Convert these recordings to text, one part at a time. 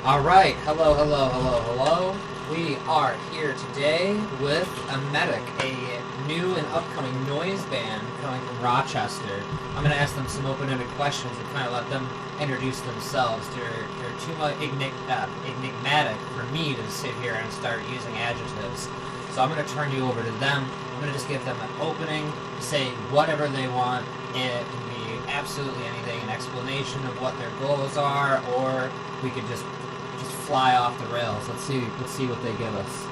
Alright, hello. We are here today with EMETIC, a new and upcoming noise band coming from Rochester. I'm going to ask them some open-ended questions and kind of let them introduce themselves. They're too much enigmatic for me to sit here and start using adjectives. So I'm going to turn you over to them. I'm going to just give them an opening, say whatever they want. It can be absolutely anything, an explanation of what their goals are, or we could just fly off the rails. Let's see what they give us.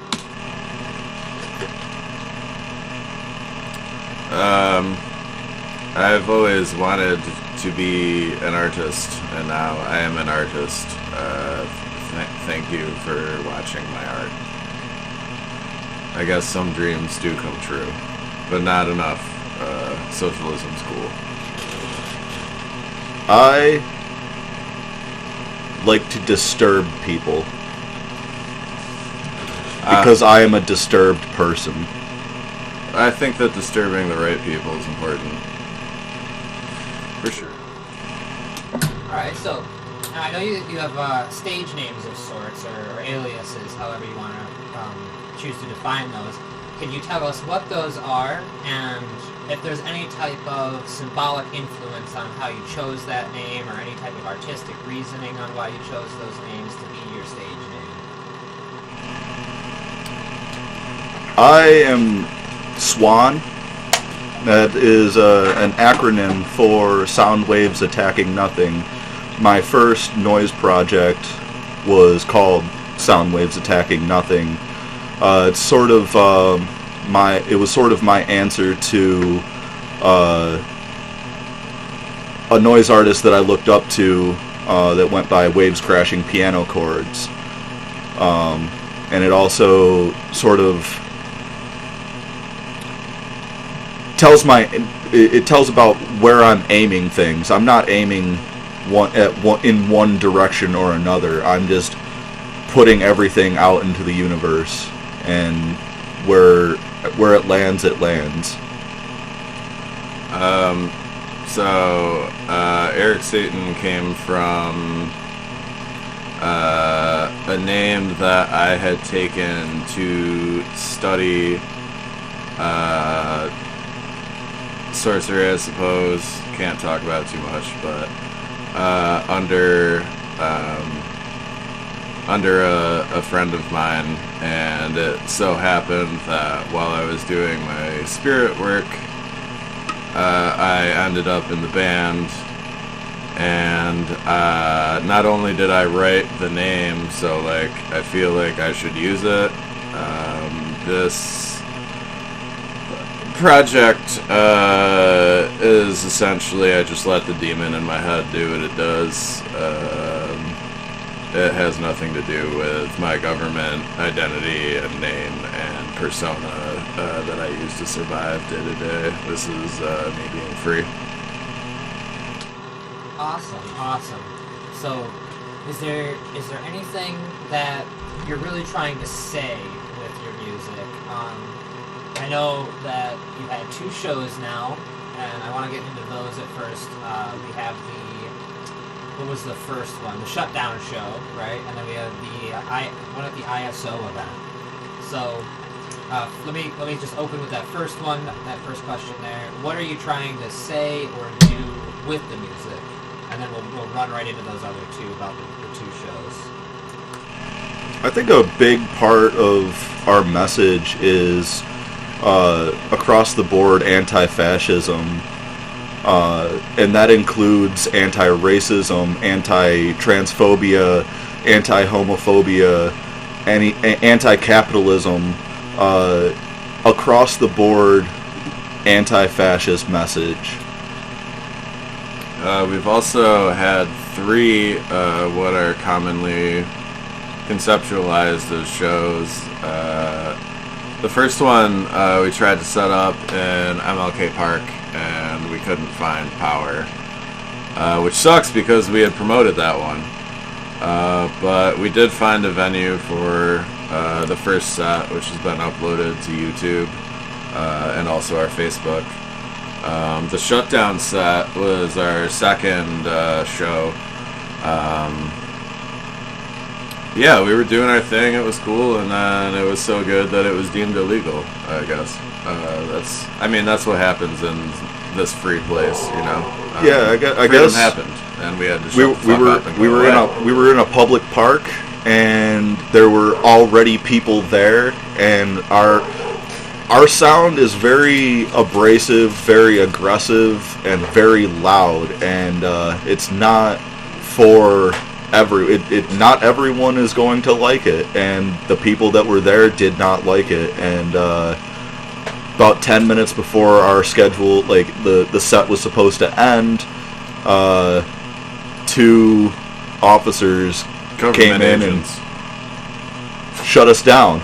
I've always wanted to be an artist, and now I am an artist. Thank you for watching my art. I guess some dreams do come true, but not enough. Socialism's cool. I like to disturb people because I am a disturbed person. I think that disturbing the right people is important. For sure. Alright, so now I know you have stage names of sorts, or aliases, however you want to choose to define those. Can you tell us what those are, and if there's any type of symbolic influence on how you chose that name, or any type of artistic reasoning on why you chose those names to be your stage name? I am SWAN. That is an acronym for Sound Waves Attacking Nothing. My first noise project was called Sound Waves Attacking Nothing. It's sort of it was sort of my answer to a noise artist that I looked up to that went by Waves Crashing Piano Chords, and it also sort of tells it tells about where I'm aiming things. I'm not aiming in one direction or another. I'm just putting everything out into the universe, and where it lands, it lands. Eric Satan came from a name that I had taken to study sorcery, I suppose. Can't talk about it too much, but under a friend of mine, and it so happened that while I was doing my spirit work, I ended up in the band, and not only did I write the name, so like I feel like I should use it. This project is essentially I just let the demon in my head do what it does. It has nothing to do with my government identity and name and persona that I use to survive day to day. This is me being free. Awesome. So, is there anything that you're really trying to say with your music? I know that you've had 2 shows now, and I want to get into those at first. We have what was the first one? The Shutdown show, right? And then we have one at the ISO event. So let me just open with that first one, that first question there. What are you trying to say or do with the music? And then we'll run right into those other 2 about the 2 shows. I think a big part of our message is across the board anti-fascism. And that includes anti-racism, anti-transphobia, anti-homophobia, anti-capitalism, across the board anti-fascist message. We've also had 3 what are commonly conceptualized as shows. The first one we tried to set up in MLK Park, and we couldn't find power, which sucks because we had promoted that one. But we did find a venue for the first set, which has been uploaded to YouTube and also our Facebook. The Shutdown set was our second show. yeah, we were doing our thing. It was cool, and then it was so good that it was deemed illegal. I guess that's what happens in this free place, you know. Yeah, I freedom guess happened, and we had to we, shut the fuck up and we go were away. we were in a public park, and there were already people there, and our sound is very abrasive, very aggressive, and very loud, and it's not for not everyone is going to like it, and the people that were there did not like it, and about 10 minutes before our schedule, like the set was supposed to end, 2 officers Government came in agents. and shut us down.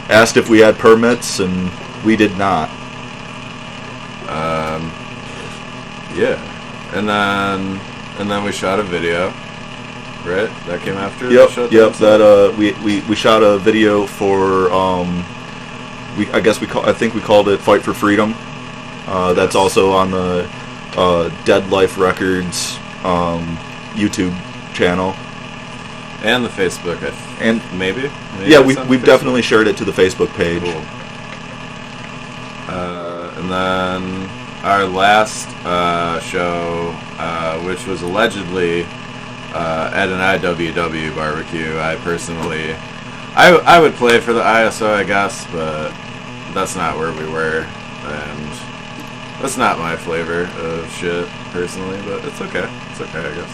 Asked if we had permits, and we did not. Yeah, and then we shot a video, right? That came after. Yep, the shutdown yep. stuff? That we shot a video for I think we called it "Fight for Freedom." That's also on the Dead Life Records YouTube channel. And the Facebook, And maybe yeah, it's on we've Facebook? definitely shared it to the Facebook page. Cool. And then our last show, which was allegedly at an IWW barbecue. I personally, I would play for the ISO, I guess, but that's not where we were, and that's not my flavor of shit personally. But it's okay. It's okay, I guess.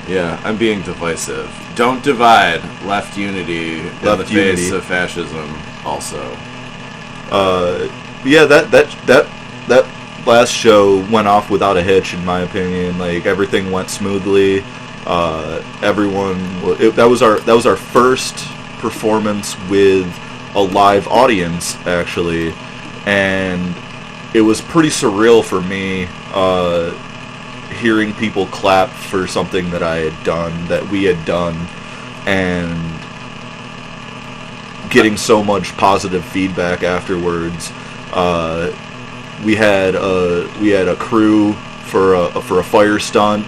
Yeah, I'm being divisive. Don't divide. Left unity in the face of fascism. Also, yeah, that last show went off without a hitch, in my opinion. Like, everything went smoothly. That was our first performance with a live audience, actually, and it was pretty surreal for me. Hearing people clap for something that we had done, and getting so much positive feedback afterwards. We had a crew for a fire stunt,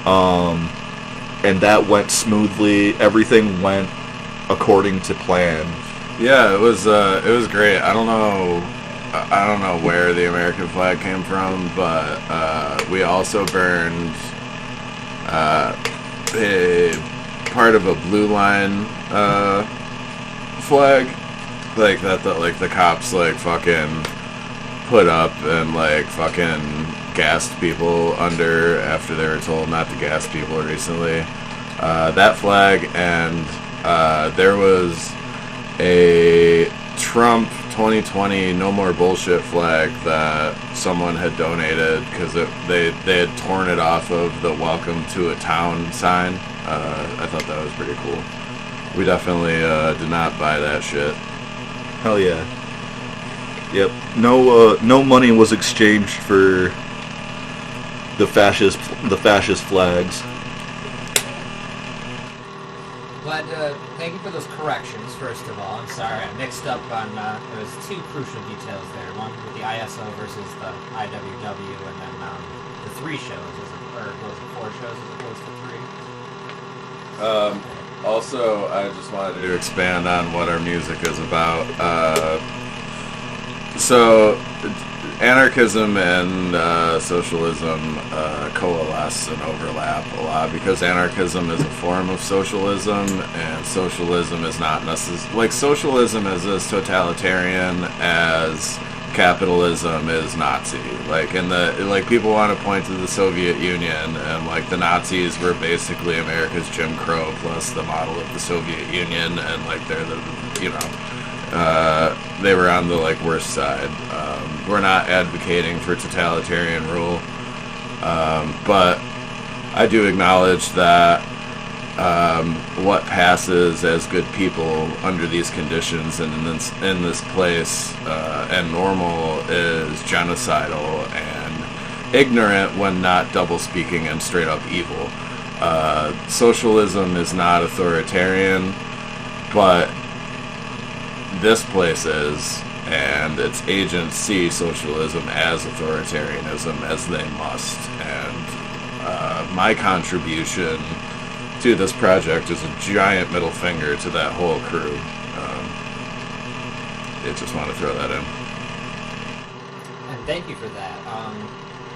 and that went smoothly. Everything went according to plan. yeah, it was great. I don't know where the American flag came from, but we also burned a part of a blue line flag, like that. Like the cops like fucking put up and like fucking gassed people under after they were told not to gas people recently. That flag, and there was a Trump 2020 no more bullshit flag that someone had donated because they had torn it off of the welcome to a town sign. I thought that was pretty cool. We definitely did not buy that shit. Hell yeah. Yep. No money was exchanged for the fascist flags. Glad to thank you for those corrections, first of all. I'm sorry, I mixed up on, there was 2 crucial details there. One with the ISO versus the IWW, and then the 3 shows, or was it 4 shows as opposed to 3? Also, I just wanted to expand on what our music is about. So, anarchism and socialism coalesce and overlap a lot because anarchism is a form of socialism, and socialism is not necessarily like socialism is as totalitarian as capitalism is Nazi. Like people want to point to the Soviet Union, and like the Nazis were basically America's Jim Crow plus the model of the Soviet Union, and like they're they were on the like worst side. We're not advocating for totalitarian rule, but I do acknowledge that what passes as good people under these conditions and in this place and normal is genocidal and ignorant when not double speaking and straight up evil. Socialism is not authoritarian, but this place is, and its agents see socialism as authoritarianism, as they must. And my contribution dude, this project is a giant middle finger to that whole crew. I just want to throw that in. And thank you for that.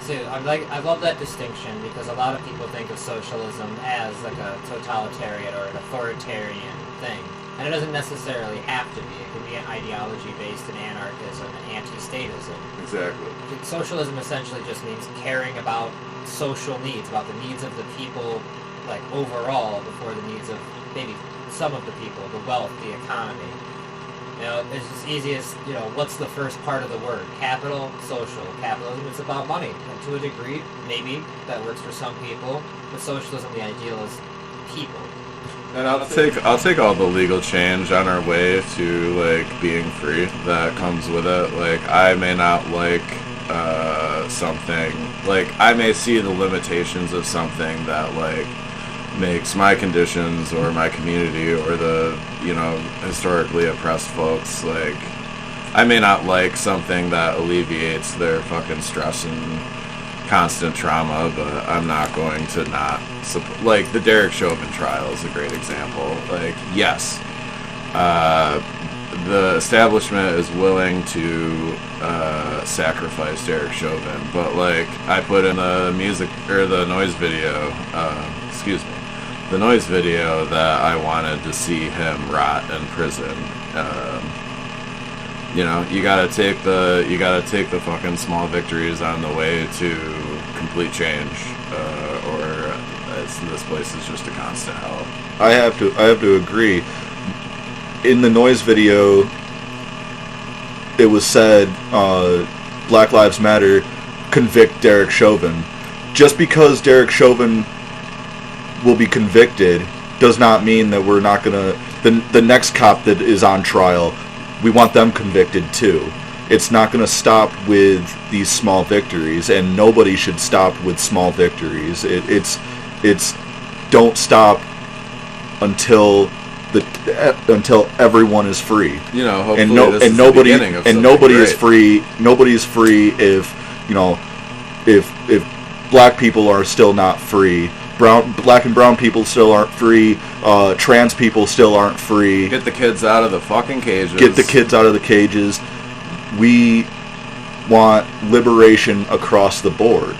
So I love that distinction because a lot of people think of socialism as like a totalitarian or an authoritarian thing, and it doesn't necessarily have to be. It can be an ideology based in anarchism and anti-statism. Exactly. Socialism essentially just means caring about social needs, about the needs of the people, like overall, before the needs of maybe some of the people, the wealth, the economy. You know, it's as easy as, you know, what's the first part of the word? Capital, social. Capitalism, it's about money. And to a degree, maybe that works for some people. But socialism, the ideal is people. And I'll take all the legal change on our way to, like, being free that comes with it. Like, I may not like something. Like, I may see the limitations of something that, like, makes my conditions or my community or the, you know, historically oppressed folks, like, I may not like something that alleviates their fucking stress and constant trauma, but I'm not going to not support. Like, the Derek Chauvin trial is a great example. Like, yes, the establishment is willing to sacrifice Derek Chauvin, but, like, I put in the music, or the noise video, the noise video that I wanted to see him rot in prison. You know, you gotta take the fucking small victories on the way to complete change, or this place is just a constant hell. I have to agree. In the noise video, it was said, Black Lives Matter, convict Derek Chauvin. Just because Derek Chauvin will be convicted does not mean that we're not gonna, the next cop that is on trial, we want them convicted too. It's not gonna stop with these small victories, and nobody should stop with small victories. It's don't stop until everyone is free. You know, hopefully nobody is free. Nobody's free if, you know, if black people are still not free. Black and brown people still aren't free. Trans people still aren't free. Get the kids out of the fucking cages. Get the kids out of the cages. We want liberation across the board.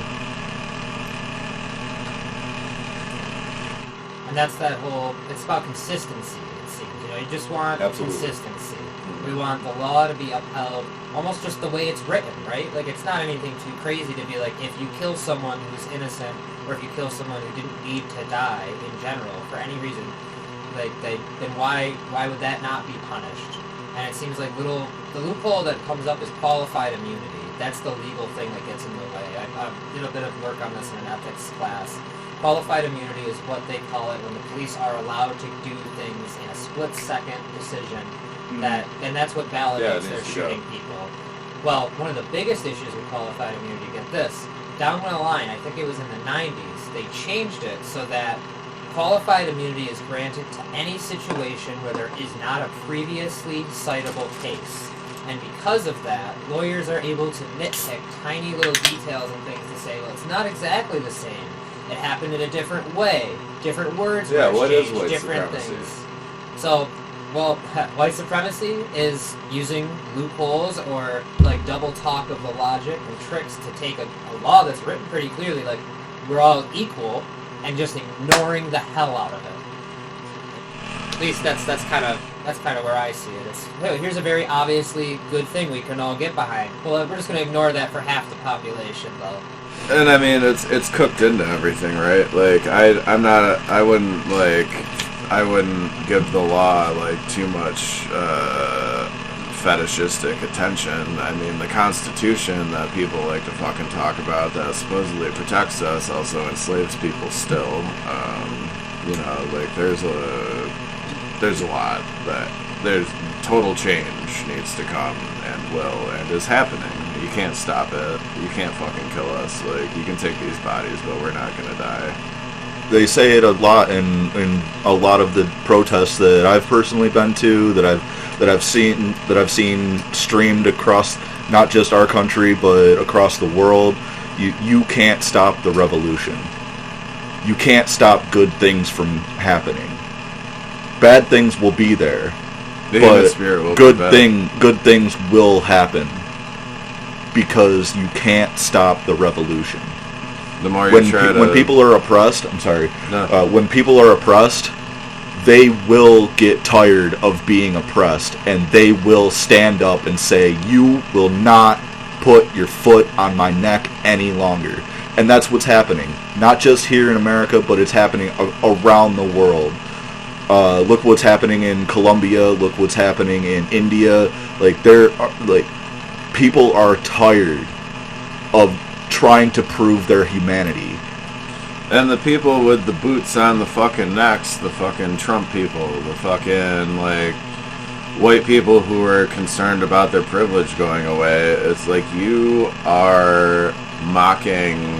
And that's that whole, it's about consistency, it seems. You know, you just want consistency. We want the law to be upheld almost just the way it's written, right? Like, it's not anything too crazy to be like, if you kill someone who's innocent, or if you kill someone who didn't need to die in general for any reason, like, then why would that not be punished? And it seems like the loophole that comes up is qualified immunity. That's the legal thing that gets in the way. I did a bit of work on this in an ethics class. Qualified immunity is what they call it when the police are allowed to do things in a split-second decision. And that's what validates their shooting people. Well, one of the biggest issues with qualified immunity, get this, down the line, I think it was in the 90s, they changed it so that qualified immunity is granted to any situation where there is not a previously citable case. And because of that, lawyers are able to nitpick tiny little details and things to say, well, it's not exactly the same. It happened in a different way. Different words were exchanged, different things. So, well, white supremacy is using loopholes or, like, double talk of the logic and tricks to take a law that's written pretty clearly, like, we're all equal, and just ignoring the hell out of it. At least that's kind of where I see it. It's, hey, here's a very obviously good thing we can all get behind. Well, we're just going to ignore that for half the population, though. And I mean, it's cooked into everything, right? Like, I wouldn't give the law, like, too much fetishistic attention. I mean, the Constitution that people like to fucking talk about that supposedly protects us also enslaves people still. You know, like, there's a lot that there's total change needs to come and will and is happening. You can't stop it. You can't fucking kill us. Like, you can take these bodies, but we're not gonna die. They say it a lot in a lot of the protests that I've personally been to, that I've seen streamed across not just our country but across the world. You can't stop the revolution. you can't stop good things from happening. Bad things will be there, The human but spirit will be bad. good things will happen because you can't stop the revolution. The more When you try to... when people are oppressed, I'm sorry. No. When people are oppressed, they will get tired of being oppressed, and they will stand up and say, "You will not put your foot on my neck any longer." And that's what's happening. Not just here in America, but it's happening around the world. Look what's happening in Colombia. Look what's happening in India. People are tired of trying to prove their humanity. And the people with the boots on the fucking necks, the fucking Trump people, the fucking, like, white people who are concerned about their privilege going away, it's like you are mocking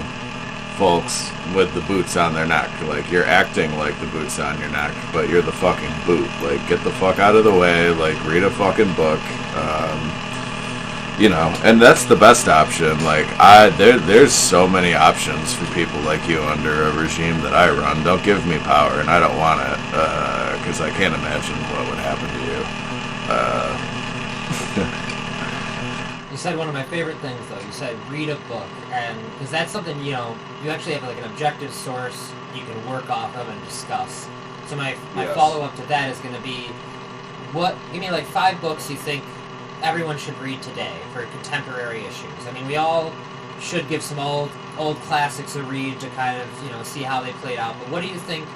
folks with the boots on their neck. Like, you're acting like the boots on your neck, but you're the fucking boot. Like, get the fuck out of the way, like, read a fucking book, you know, and that's the best option. Like, there's so many options for people like you under a regime that I run. Don't give me power, and I don't want it, because I can't imagine what would happen to you. You said one of my favorite things, though. You said read a book, and because that's something, you know, you actually have like an objective source you can work off of and discuss. So my Yes. follow-up to that is going to be, give me like 5 books you think everyone should read today for contemporary issues. I mean, we all should give some old classics a read to kind of, you know, see how they played out. But what do you think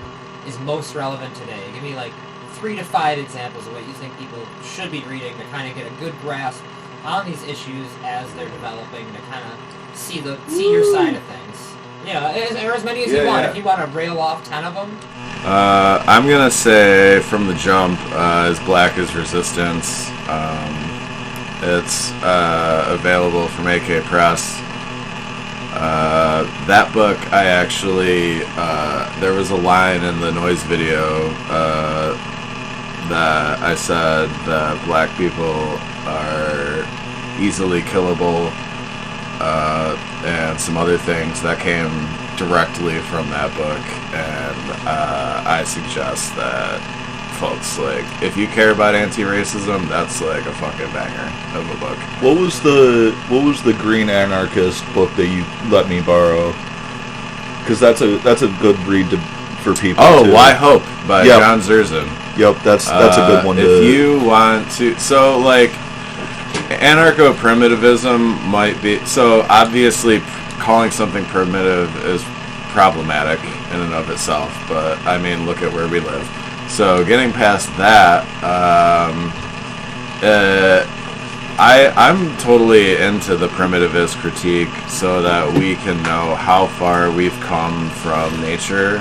is most relevant today? Give me like 3 to 5 examples of what you think people should be reading to kind of get a good grasp on these issues as they're developing, to kind of see your side of things. You know, or as many as you want. Yeah. If you want to rail off 10 of them. I'm gonna say from the jump, As Black as Resistance. It's available from AK Press. That book, I actually, there was a line in the Noise video that I said that black people are easily killable, and some other things that came directly from that book, and I suggest that folks, like, if you care about anti-racism, that's like a fucking banger of a book. What was the Green Anarchist book that you let me borrow? Because that's a good read for people. Oh, too. Why Hope by Yep. John Zerzan. Yep, that's a good one. If you want to, so like, anarcho-primitivism might be, so obviously calling something primitive is problematic in and of itself, but I mean, look at where we live. So getting past that, I'm totally into the primitivist critique so that we can know how far we've come from nature,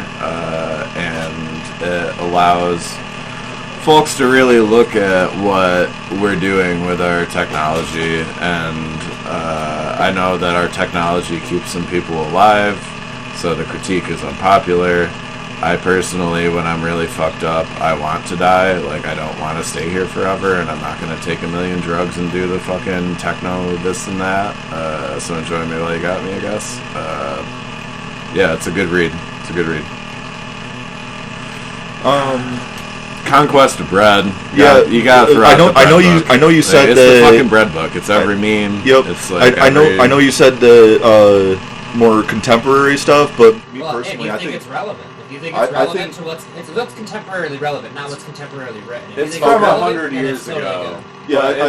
and it allows folks to really look at what we're doing with our technology. And I know that our technology keeps some people alive, so the critique is unpopular. I personally, when I'm really fucked up, I want to die. Like, I don't want to stay here forever, and I'm not going to take a million drugs and do the fucking techno this and that. So enjoy me while you got me, I guess. Yeah, it's a good read. It's a good read. Conquest of Bread. Yeah, you got to throw out the bread book. I know you said it's that. It's the fucking bread book. It's every meme. Yep. It's like I know you said the more contemporary stuff, but me Well, personally, if you I think think it's relevant. If you think I it's relevant think- to what's contemporarily relevant, not what's contemporarily written. If you It's think from relevant, 100 then years it's totally ago. good. yeah, But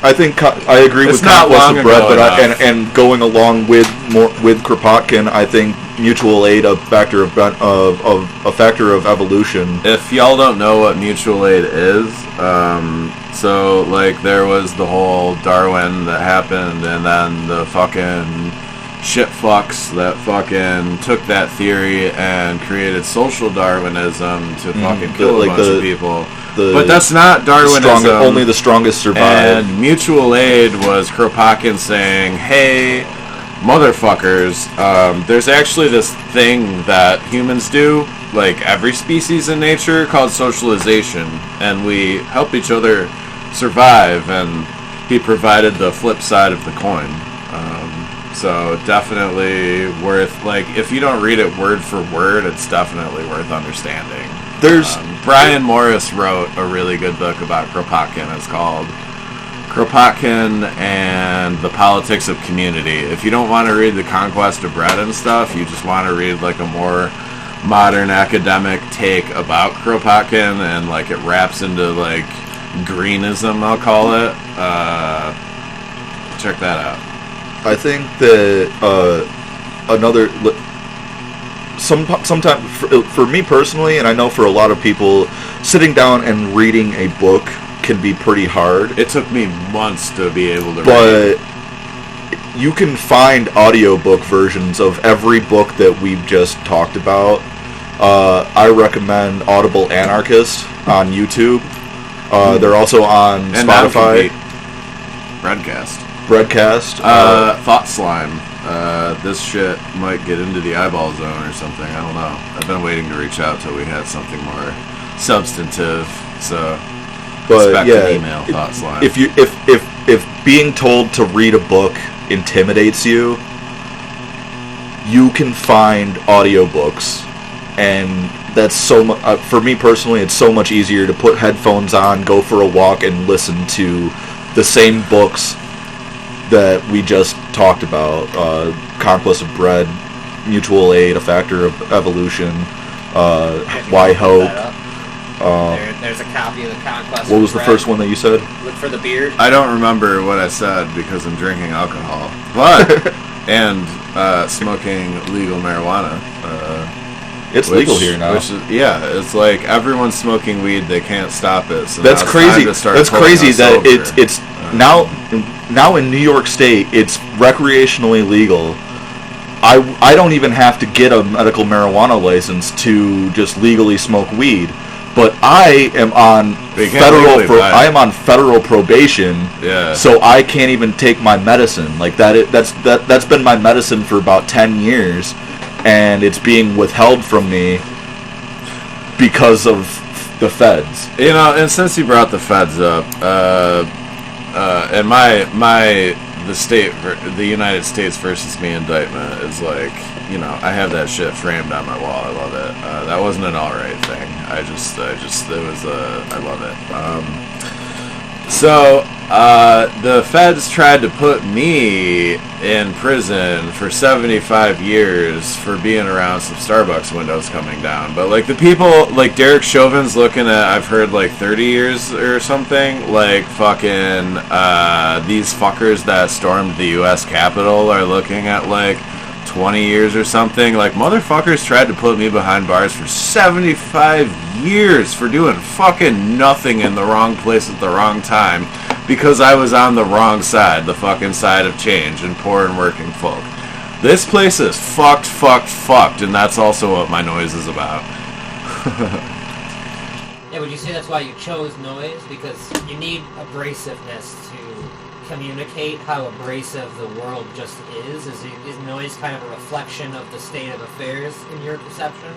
I think I agree it's with not Conquest long of Bread, ago but enough. and going along with Kropotkin, I think mutual aid a factor of evolution. If y'all don't know what mutual aid is, so like there was the whole Darwin that happened, and then the fucking shit fucks that fucking took that theory and created social Darwinism to fucking kill like a bunch the- of people. the But that's not Darwinism. Only the strongest survive. And mutual aid was Kropotkin saying, hey, motherfuckers, there's actually this thing that humans do, like every species in nature, called socialization, and we help each other survive. And he provided the flip side of the coin. So definitely worth, like, if you don't read it word for word, it's definitely worth understanding. There's Brian Morris wrote a really good book about Kropotkin. It's called Kropotkin and the Politics of Community. If you don't want to read The Conquest of Bread and stuff, you just want to read like a more modern academic take about Kropotkin, and like it wraps into like greenism, I'll call it. Check that out. I think that sometimes for me personally, and I know for a lot of people, sitting down and reading a book can be pretty hard. It took me months to be able to read. But you can find audiobook versions of every book that we've just talked about. I recommend Audible Anarchist on YouTube. They're also on and Spotify. Breadcast. Thought Slime. This shit might get into the eyeball zone or something. I don't know. I've been waiting to reach out till we had something more substantive. So, expect an email. Thought Slime. If being told to read a book intimidates you, you can find audiobooks, and that's so much. For me personally, it's so much easier to put headphones on, go for a walk, and listen to the same books that we just talked about. Conquest of Bread, Mutual Aid, A Factor of Evolution, Why Hope. There's a copy of the Conquest. What was the first one that you said? Look for the beard. I don't remember what I said because I'm drinking alcohol, but and smoking legal marijuana. It's legal here now. It's like everyone's smoking weed; they can't stop it. So that's crazy. That's crazy that over. it's now in New York State. It's recreationally legal. I don't even have to get a medical marijuana license to just legally smoke weed. But I am on federal probation. Yeah. So I can't even take my medicine. Like that's been my medicine for about 10 years, and it's being withheld from me because of the feds. You know, and since you brought the feds up, and the United States versus me indictment is like, you know, I have that shit framed on my wall. I love it. That wasn't an alright thing. I love it. So, the feds tried to put me in prison for 75 years for being around some Starbucks windows coming down. But, like, the people, like, Derek Chauvin's looking at, I've heard, like, 30 years or something. Like, fucking, these fuckers that stormed the U.S. Capitol are looking at, like, 20 years or something. Like, motherfuckers tried to put me behind bars for 75 years for doing fucking nothing in the wrong place at the wrong time because I was on the wrong side, the fucking side of change and poor and working folk. This place is fucked, and that's also what my noise is about. Yeah, would you say that's why you chose noise? Because you need abrasiveness to communicate how abrasive the world just is? Is noise kind of a reflection of the state of affairs in your perception?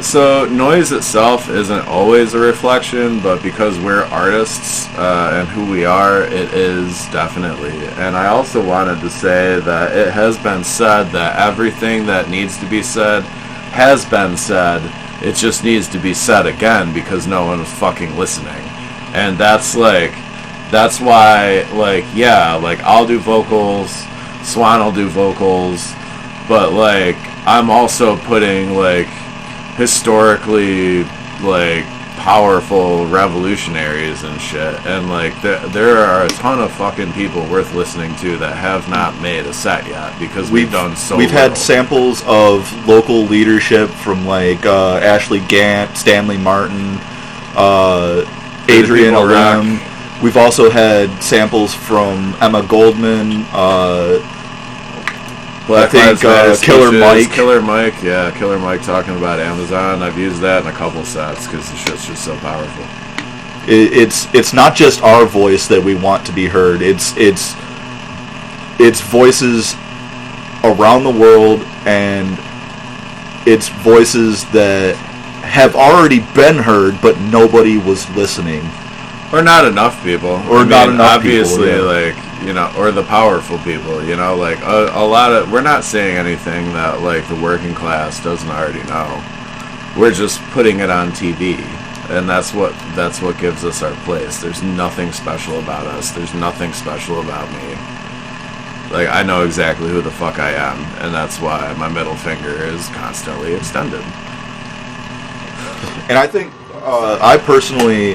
So noise itself isn't always a reflection, but because we're artists and who we are, it is definitely. And I also wanted to say that it has been said that everything that needs to be said has been said. It just needs to be said again because no one was fucking listening. And that's why, like, yeah, like, I'll do vocals, Swan will do vocals, but, like, I'm also putting, like, historically, like, powerful revolutionaries and shit, and, like, there are a ton of fucking people worth listening to that have not made a set yet, because we've done so We've little. had samples of local leadership from, like, Ashley Gant, Stanley Martin, Adrian Alem. We've also had samples from Emma Goldman, Killer Mike. Killer Mike talking about Amazon. I've used that in a couple sets because the shit's just so powerful. It's not just our voice that we want to be heard. It's voices around the world, and it's voices that have already been heard, but nobody was listening. Or not enough people. Obviously, like, you know, or the powerful people, you know, like a lot of, we're not saying anything that like the working class doesn't already know. We're just putting it on TV, and that's what gives us our place. There's nothing special about us. There's nothing special about me. Like, I know exactly who the fuck I am, and that's why my middle finger is constantly extended. And I think I personally,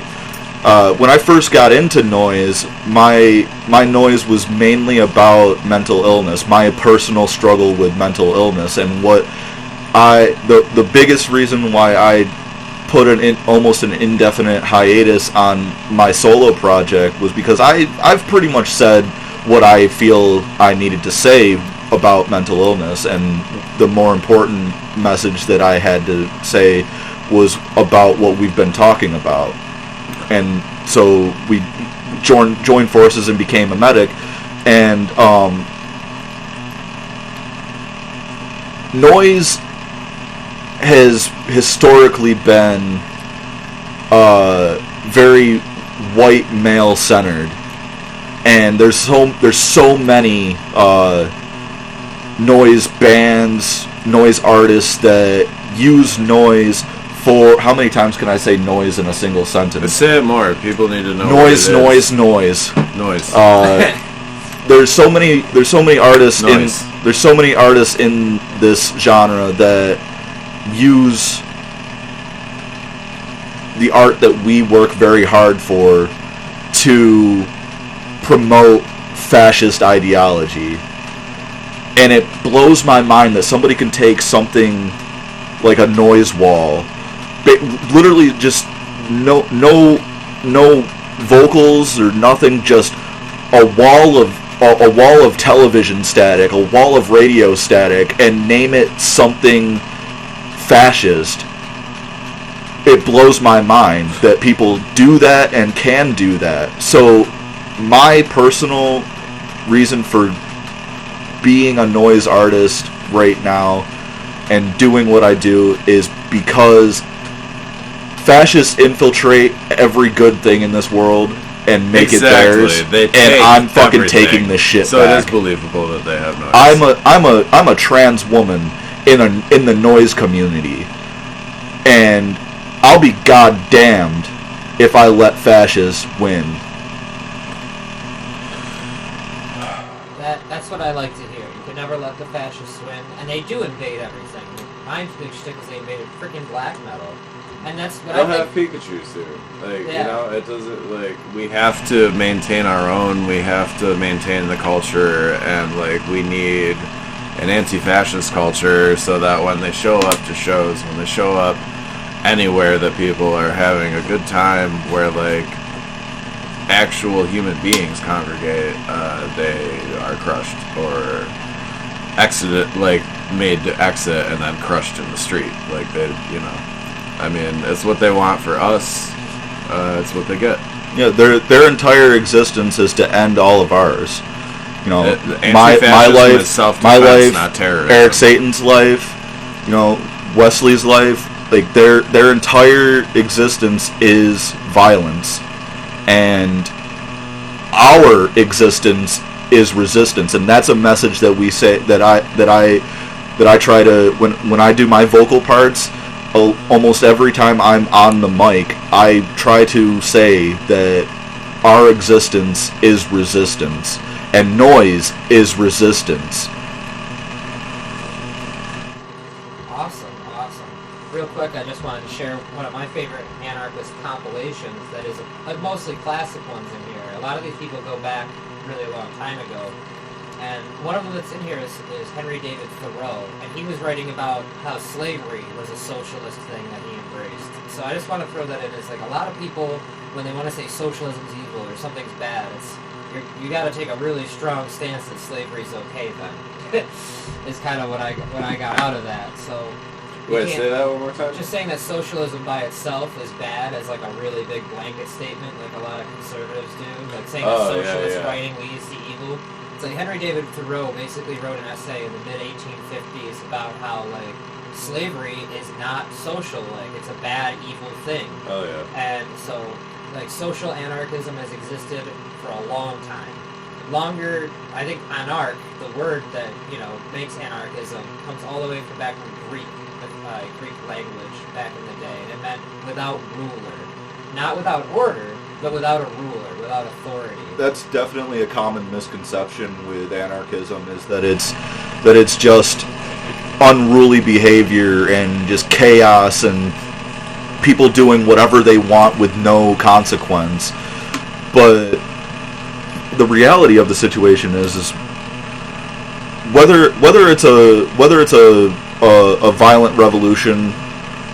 when I first got into noise, my noise was mainly about mental illness, my personal struggle with mental illness, and what the biggest reason why I put almost an indefinite hiatus on my solo project was because I've pretty much said what I feel I needed to say about mental illness, and the more important message that I had to say was about what we've been talking about. And so we joined forces and became EMETIC, and noise has historically been very white male centered, and there's so many noise bands, noise artists that use noise for, how many times can I say noise in a single sentence? Say it more. People need to know. Noise. There's so many artists in this genre that use the art that we work very hard for to promote fascist ideology. And it blows my mind that somebody can take something like a noise wall, literally just no vocals or nothing, just a wall of television static, a wall of radio static, and name it something fascist. It blows my mind that people do that and can do that. So my personal reason for being a noise artist right now and doing what I do is because fascists infiltrate every good thing in this world and make it theirs, and I'm fucking taking this shit so back. So it is believable that they have noise. I'm a trans woman in the noise community, and I'll be goddamned if I let fascists win. That's what I like to hear. You can never let the fascists win, and they do invade everything. My big shtick is they invaded freaking black metal, and that's what They'll I think. have Pikachus too. Like, Yeah. you know, it doesn't, like, we have to maintain our own, we have to maintain the culture, and, like, we need an anti-fascist culture so that when they show up to shows, when they show up anywhere that people are having a good time, where, like, actual human beings congregate, they are crushed or exited, like, made to exit and then crushed in the street. Like, they, you know, I mean, it's what they want for us. It's what they get. Yeah, their entire existence is to end all of ours. You know, my life, not terrorism. Eric Satan's life, you know, Wesley's life. Like, their entire existence is violence, and our existence is resistance. And that's a message that we say, that I try to, when I do my vocal parts. Almost every time I'm on the mic, I try to say that our existence is resistance, and noise is resistance. Awesome. Real quick, I just wanted to share one of my favorite anarchist compilations that is mostly classic ones in here. A lot of these people go back really a long time ago. And one of them that's in here is Henry David Thoreau, and he was writing about how slavery was a socialist thing that he embraced. So I just want to throw that in. It's like a lot of people, when they want to say socialism's evil or something's bad, you got to take a really strong stance that slavery's okay then. Is kind of what I got out of that. So wait, say that one more time. Just saying that socialism by itself is bad as like a really big blanket statement, like a lot of conservatives do. Like saying that socialist writing leads to evil. It's like Henry David Thoreau basically wrote an essay in the mid-1850s about how, like, slavery is not social, like, it's a bad, evil thing. Oh, yeah. And so, like, social anarchism has existed for a long time. longer, I think anarch, the word that, makes anarchism, comes all the way from back from Greek language back in the day. And it meant without ruler. Not without order, but without a ruler, without authority. That's definitely a common misconception with anarchism, is that it's just unruly behavior and just chaos and people doing whatever they want with no consequence. But the reality of the situation is whether it's a violent revolution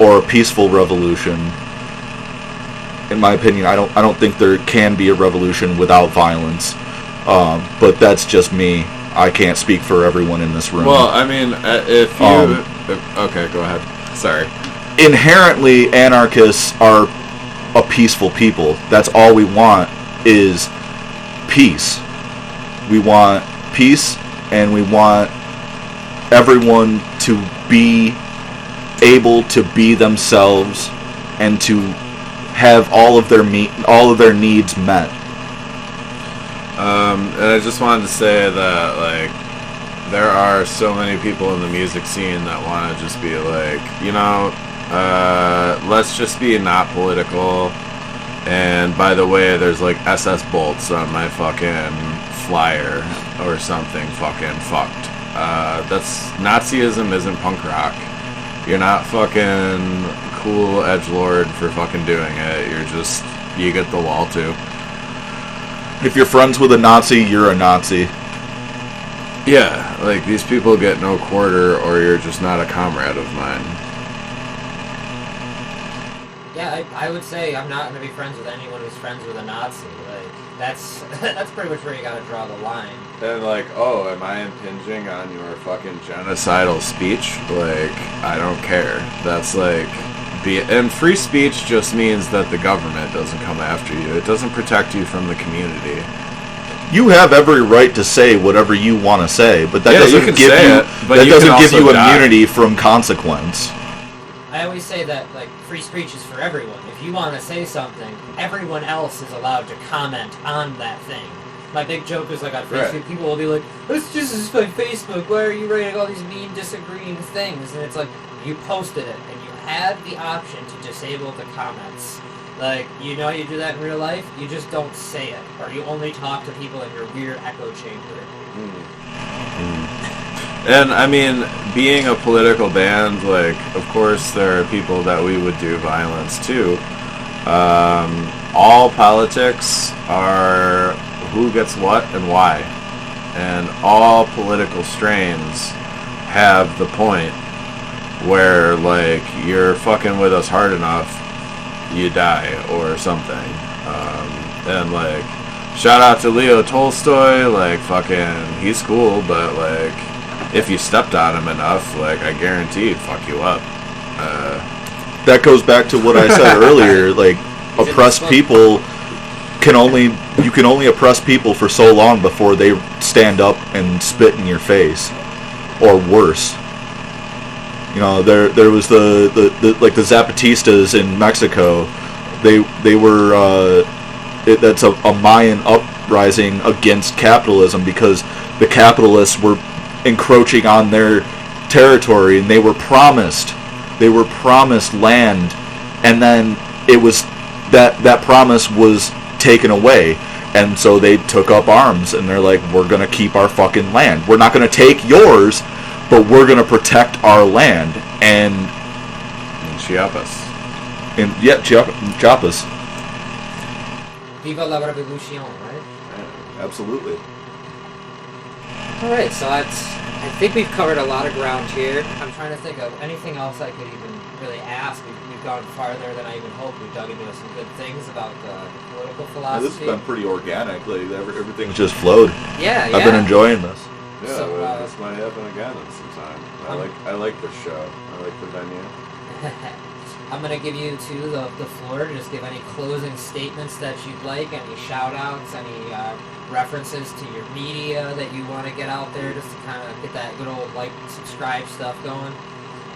or a peaceful revolution. In my opinion, I don't think there can be a revolution without violence. But that's just me. I can't speak for everyone in this room. Well, I mean, if you... okay, go ahead. Sorry. Inherently, anarchists are a peaceful people. That's all we want is peace. We want peace, and we want everyone to be able to be themselves and to have all of their needs met. And I just wanted to say that, like, there are so many people in the music scene that want to just be like, let's just be not political. And by the way, there's like SS bolts on my fucking flyer or something fucking fucked. That's Nazism isn't punk rock. You're not fucking cool edgelord for fucking doing it. You get the wall too. If you're friends with a Nazi, you're a Nazi. Yeah, like these people get no quarter, or you're just not a comrade of mine. Yeah, I would say I'm not going to be friends with anyone who's friends with a Nazi. Like, that's pretty much where you got to draw the line. And like, oh, am I impinging on your fucking genocidal speech? Like, I don't care. That's like... And free speech just means that the government doesn't come after you. It doesn't protect you from the community. You have every right to say whatever you want to say, but that doesn't give you immunity from consequence. I always say that, like, free speech is for everyone. If you want to say something, everyone else is allowed to comment on that thing. My big joke is, like, on Facebook, right. People will be like, "This is my Facebook. Why are you writing all these mean, disagreeing things?" And it's like, you posted it, and you had the option to disable the comments. Like, you do that in real life, you just don't say it. Or you only talk to people in your weird echo chamber. And, I mean, being a political band, like, of course there are people that we would do violence to. All politics are who gets what and why. And all political strains have the point where, like, you're fucking with us hard enough, you die, or something. And, like, shout out to Leo Tolstoy, like, fucking, he's cool, but, like, if you stepped on him enough, like, I guarantee he'd fuck you up. That goes back to what I said earlier, like, oppressed people you can only oppress people for so long before they stand up and spit in your face, or worse. There was the Zapatistas in Mexico. They were that's a Mayan uprising against capitalism because the capitalists were encroaching on their territory, and they were promised land, and then it was that promise was taken away, and so they took up arms, and they're like, we're gonna keep our fucking land. We're not gonna take yours, but we're gonna protect our land. And Chiapas. Chiapas. Viva la revolution, right? Yeah, absolutely. Alright, so I think we've covered a lot of ground here. I'm trying to think of anything else I could even really ask. We've gone farther than I even hoped. We've dug into some good things about the political philosophy. This has been pretty organic. Like, everything's just flowed. Yeah. I've been enjoying this. Yeah, so, this might happen again in some time. I like this show. I like the venue. I'm going to give you the floor to just give any closing statements that you'd like, any shout-outs, any references to your media that you want to get out there, just to kind of get that good old like, subscribe stuff going.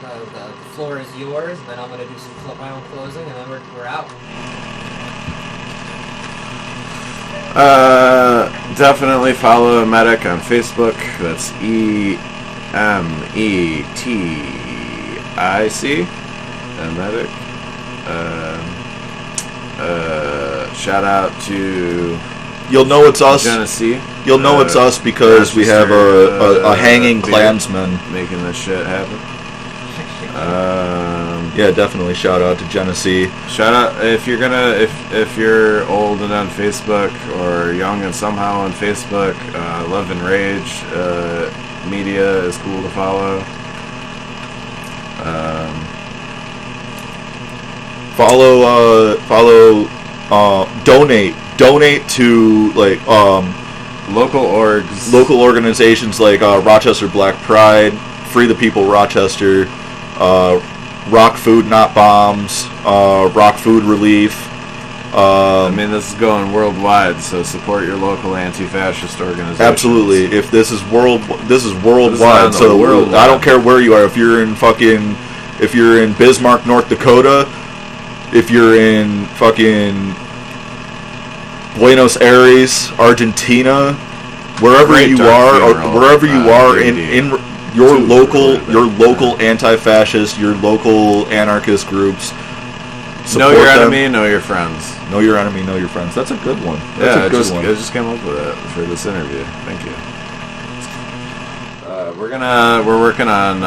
The floor is yours, and then I'm going to do my own closing, and then we're out. definitely follow EMETIC on Facebook. That's EMETIC. EMETIC. Shout out to You'll know it's us. Genesee. You'll know it's us because we have a hanging Klansman making this shit happen. Yeah, definitely shout out to Genesee. Shout out if you're old and on Facebook or young and somehow on Facebook. Love and Rage media is cool to follow. Donate to like local organizations like Rochester Black Pride, Free the People Rochester, Rock Food Not Bombs, Rock Food Relief. I mean, this is going worldwide, so support your local anti-fascist organizations. Absolutely. If this is worldwide, so worldwide. I don't care where you are. If you're in Bismarck, North Dakota, if you're in fucking Buenos Aires, Argentina, wherever you are in your local anti-fascist, your local anarchist groups. Know your enemy, know your friends. Know your enemy, know your friends. That's a good one. I just came up with that for this interview. Thank you. We're working on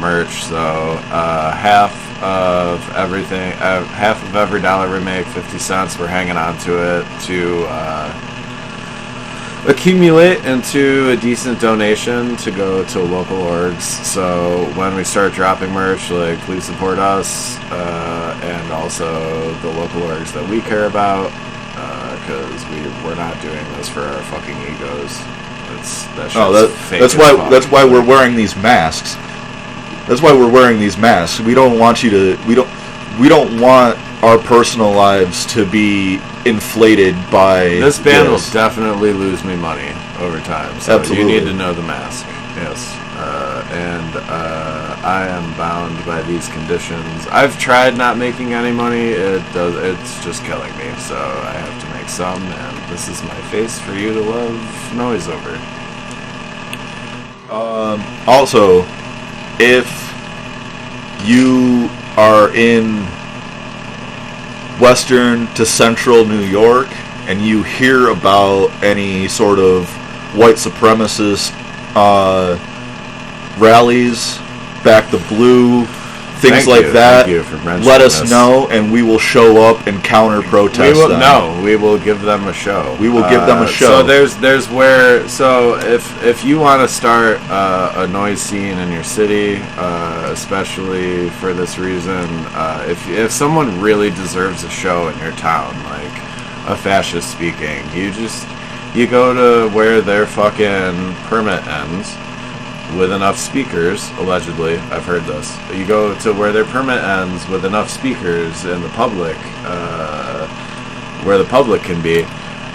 merch, so half of everything, half of every dollar we make, 50 cents, we're hanging on to it to accumulate into a decent donation to go to local orgs. So when we start dropping merch, like, please support us and also the local orgs that we care about, because we're not doing this for our fucking egos. That's why we're wearing these masks. That's why we're wearing these masks. We don't want you to. We don't want our personal lives to be inflated by this band will definitely lose me money over time. So Absolutely. You need to know the mask. Yes, and I am bound by these conditions. I've tried not making any money. It's just killing me. So I have to make some, and this is my face for you to love noise over. Also, if you are in western to central New York and you hear about any sort of white supremacist rallies, back the blue, things that, let us know and we will show up and counter protest them. No, we will give them a show. We will give them a show. So if you want to start a noise scene in your city, especially for this reason, if someone really deserves a show in your town, like a fascist speaking, you go to where their fucking permit ends with enough speakers, allegedly, I've heard this. You go to where their permit ends with enough speakers in the public, where the public can be,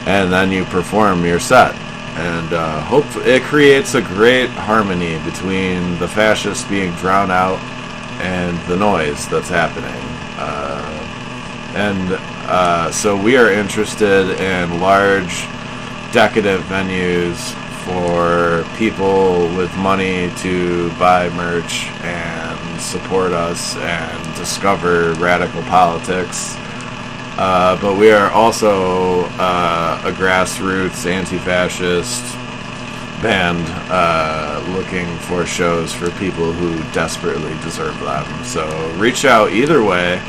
and then you perform your set. And hope it creates a great harmony between the fascists being drowned out and the noise that's happening. So we are interested in large, decadent venues for people with money to buy merch and support us and discover radical politics. But we are also a grassroots anti-fascist band looking for shows for people who desperately deserve them. So reach out either way.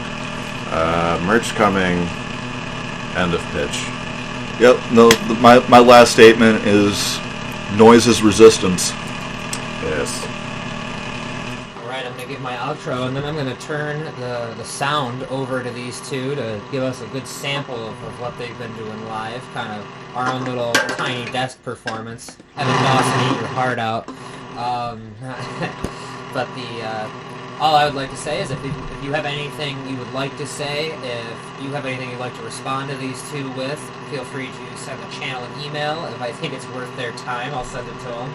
Merch coming. End of pitch. Yep. No. My last statement is noise is resistance. Yes. Alright, I'm going to give my outro, and then I'm going to turn the sound over to these two to give us a good sample of what they've been doing live. Kind of our own little tiny desk performance. Having Dawson eat your heart out. But all I would like to say is if you have anything you would like to say, if you have anything you'd like to respond to these two with, feel free to send the channel an email. If I think it's worth their time, I'll send it to them.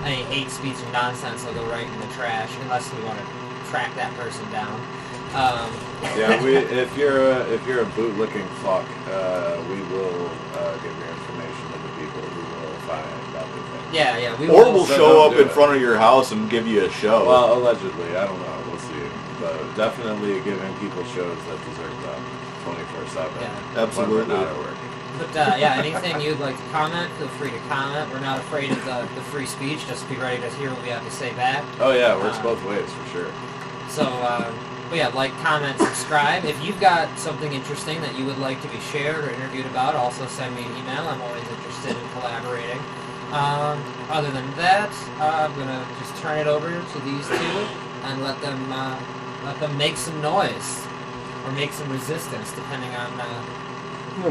Any hate speech or nonsense will go right in the trash, unless we want to track that person down. Yeah, if you're a bootlicking fuck, we will give your information to the people people who will find everything. Yeah, we Or will. we'll So show don't up do in it. front of your house and give you a show. Well, allegedly, I don't know. We'll see. But definitely giving people shows that deserve them 24/7. Yeah. Absolutely. When we're not at work. But yeah, anything you'd like to comment, feel free to comment. We're not afraid of the free speech. Just be ready to hear what we have to say back. Oh yeah, it works both ways for sure. So, but yeah, like, comment, subscribe. If you've got something interesting that you would like to be shared or interviewed about, also send me an email. I'm always interested in collaborating. Other than that, I'm gonna just turn it over to these two and let them make some noise or make some resistance, depending on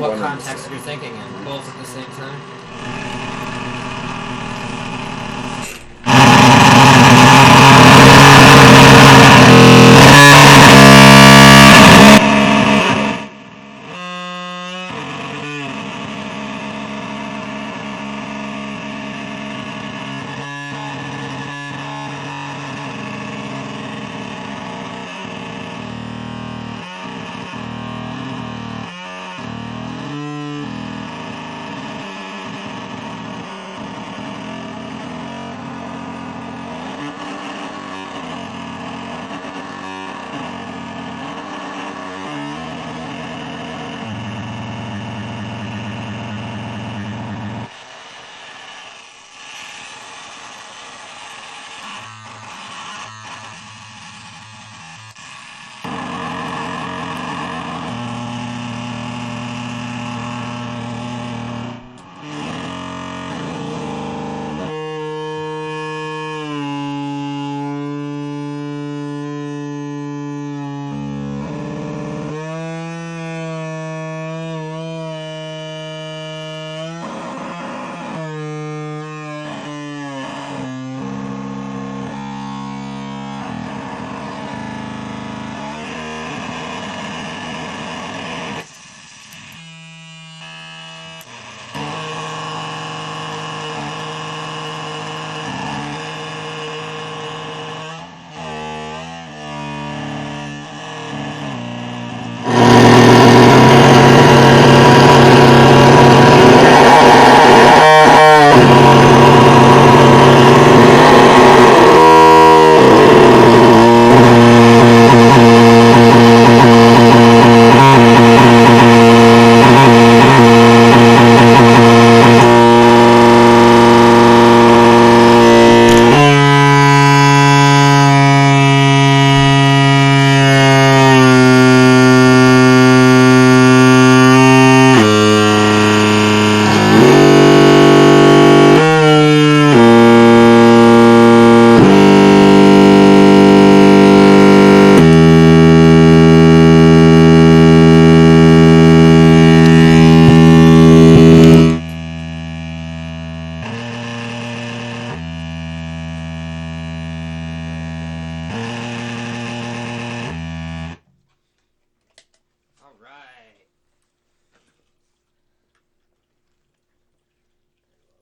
what context you're thinking in. Both at the same time.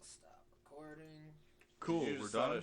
Stop recording. Cool, we're done.